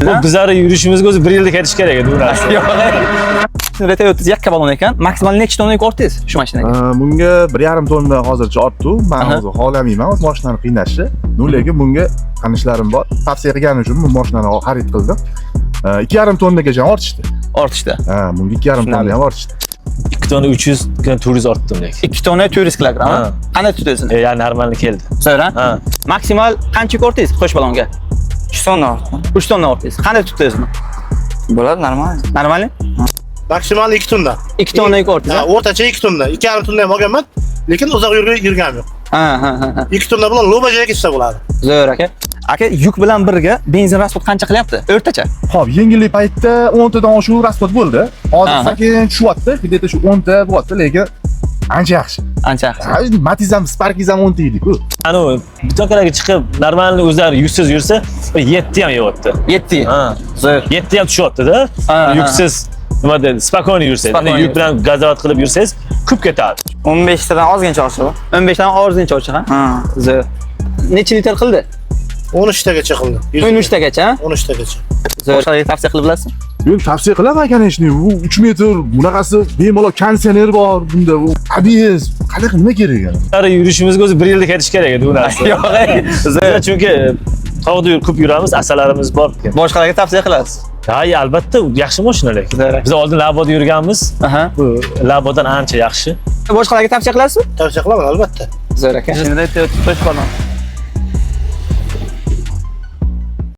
Bu bizlar yurishimizga o'zi 1 yilda ketish kerak edi bu narsa. Yo'q. Toyota yakka balon ekan. Maksimal necha tonna yuk ortdingiz shu mashinaga? Bunga 1,5 tonna hozircha ortdi. Men o'zi xohlamayman o'z mashinani qiynashni. Lekin bunga qanishlarim bor. Tavsiya qilganim uchun bu mashinani xarid qildim. 2,5 tonnagacha ortishdi. Ortishdi. Bunga 2,5 tonna ham ortishdi. 2 tonna 300 400 ortdim lekin. 2 tonna 400 kilogramm. Qanday tutasiz? Ya normalni keldi. Zo'r, ha? Maksimal qancha yuk ortdingiz qo'sh balonga? 3 tonna ortdim. 3 tonna ortdingiz. Qanday tutdingiz buni? Bo'ladi, normal. Normalmi? Maksimal 2 tonna. 2 tonna yuk ortdingiz. O'rtacha 2 tonna. 2,5 tonna ham olganman, lekin uzoq yurganim yo'q. Ha. 2 tonna bilan Lobajaga ketsa bo'ladi. Zo'r aka. Aka, yuk bilan birga benzin rasxod qancha qilyapti? O'rtacha. Xo'p, yengillik paytida 10 tadan oshuv rasxod bo'ldi. Hozir sekin tushyapti. Где-то shu 10 ta bo'lyapti, lekin ancha yaxshi. Ancha yaxshi. Matiz ham, Sparkiz ham 10 ta edi-ku. Anu bitokaraga chiqib normalni o'zlari yuksiz yursa 7 ham yeyapti. 7. Ha. Zo'r. 7 ham tushyapti-da. Yuksiz nima deydi? Spokon yursangiz, yuk bilan gazovat qilib yursangiz ko'p ketadi. 15 tadan ozgincha ortsa bu. 15 dan ozgincha ochig'i. Zo'r. Necha litr qildi? 13 tagacha qildi. 13 tagacha. 13 tagacha. Zo'r. Boshqalarga tavsiya qilib bilasizmi? Men tavsiya qilaman kanishni. Bu 3 metr bunaqasi bemalol konditsioner bor bunda. Bu tabiiy. Qanaqa nima kerak yani? Bizlar yurishimizga o'zi 1 yilda ketish kerak edi bu narsa. Yo'q. Zo'r, chunki tog'da ko'p yuramiz, asalarimiz bor. Boshqalarga tavsiya qilasiz. Ha, albatta yaxshi mashina lekin. Biz oldin Laboda yurganmiz. Bu Labodan ancha yaxshi. Boshqalarga tavsiya qilasizmi? Tavsiya qilaman albatta. Zo'r aka. Toyota Toshqon.